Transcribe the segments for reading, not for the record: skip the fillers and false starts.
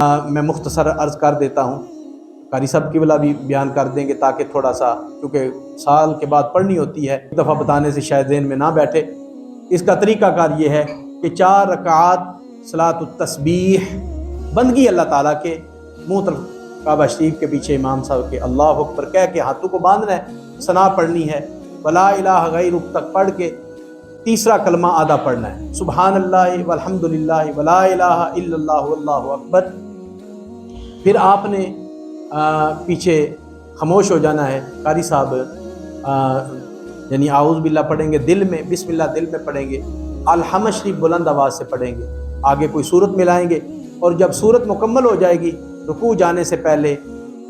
میں مختصر عرض کر دیتا ہوں، قاری صاحب کی بھی بیان کر دیں گے تاکہ تھوڑا سا، کیونکہ سال کے بعد پڑھنی ہوتی ہے، ایک دفعہ بتانے سے شاید ذہن میں نہ بیٹھے۔ اس کا طریقہ کار یہ ہے کہ 4 رکعات صلاۃ التسبیح بندگی اللہ تعالیٰ کے منہ طرف کعبہ شریف کے پیچھے امام صاحب کے اللہ اکبر کہہ کے ہاتھوں کو باندھنا ہے، ثنا پڑھنی ہے، ولا الہ غیرک تک پڑھ کے تیسرا کلمہ آدھا پڑھنا ہے، سبحان اللہ والحمد للہ ولا الہ الا اللہ واللہ اکبر۔ پھر آپ نے پیچھے خاموش ہو جانا ہے، قاری صاحب یعنی اعوذ باللہ پڑھیں گے دل میں، بسم اللہ دل میں پڑھیں گے، الحمد شریف بلند آواز سے پڑھیں گے، آگے کوئی صورت ملائیں گے، اور جب صورت مکمل ہو جائے گی رکوع جانے سے پہلے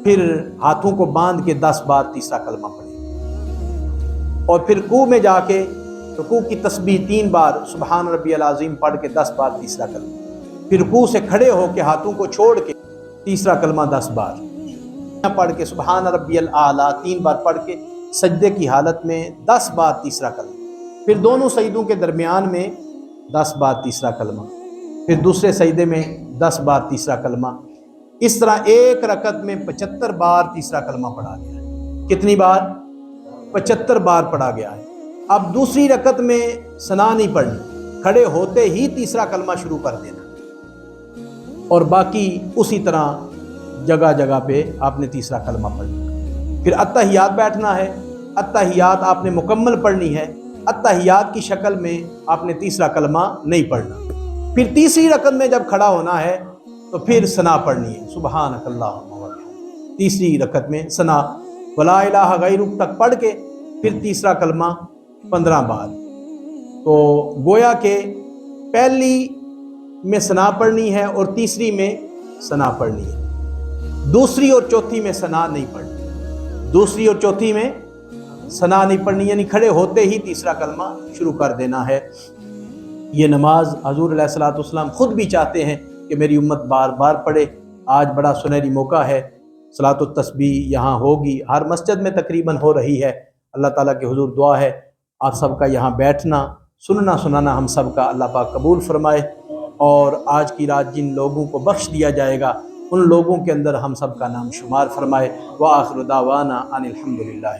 پھر ہاتھوں کو باندھ کے 10 بار تیسرا کلمہ پڑھیں گے، اور پھر رکوع میں جا کے رکوع کی تسبیح 3 بار سبحان ربی العظیم پڑھ کے 10 بار تیسرا کلمہ، پھر رکوع سے کھڑے ہو کے ہاتھوں کو چھوڑ کے تیسرا کلمہ 10 بار پڑھ کے سبحان ربی الاعلیٰ 3 بار پڑھ کے سجدے کی حالت میں 10 بار تیسرا کلمہ، پھر دونوں سجدوں کے درمیان میں 10 بار تیسرا کلمہ، پھر دوسرے سجدے میں 10 بار تیسرا کلمہ۔ اس طرح ایک رکعت میں 75 بار تیسرا کلمہ پڑھا گیا ہے۔ کتنی بار؟ 75 بار پڑھا گیا ہے۔ اب دوسری رکعت میں ثنا نہیں پڑھنی، کھڑے ہوتے ہی تیسرا کلمہ شروع کر دینا، اور باقی اسی طرح جگہ جگہ پہ آپ نے تیسرا کلمہ پڑھنا۔ پھر اتحیات بیٹھنا ہے، اتحیات آپ نے مکمل پڑھنی ہے، اتحیات کی شکل میں آپ نے تیسرا کلمہ نہیں پڑھنا۔ پھر تیسری رکعت میں جب کھڑا ہونا ہے تو پھر ثنا پڑھنی ہے، سبحانک اللہم وبحمدک، تیسری رکعت میں ثنا، ولا الہ غیرک تک پڑھ کے پھر تیسرا کلمہ 15 بار۔ تو گویا کہ پہلی میں ثنا پڑھنی ہے اور تیسری میں ثنا پڑھنی ہے، دوسری اور چوتھی میں ثنا نہیں پڑھنی، دوسری اور چوتھی میں ثنا نہیں پڑھنی، یعنی کھڑے ہوتے ہی تیسرا کلمہ شروع کر دینا ہے۔ یہ نماز حضور علیہ الصلوۃ والسلام خود بھی چاہتے ہیں کہ میری امت بار بار پڑھے۔ آج بڑا سنہری موقع ہے، صلاۃ التسبیح یہاں ہوگی، ہر مسجد میں تقریباً ہو رہی ہے۔ اللہ تعالیٰ کے حضور دعا ہے آپ سب کا یہاں بیٹھنا، سننا سنانا ہم سب کا اللہ پاک قبول فرمائے، اور آج کی رات جن لوگوں کو بخش دیا جائے گا ان لوگوں کے اندر ہم سب کا نام شمار فرمائے۔ وآخر دعوانا ان الحمد للہ۔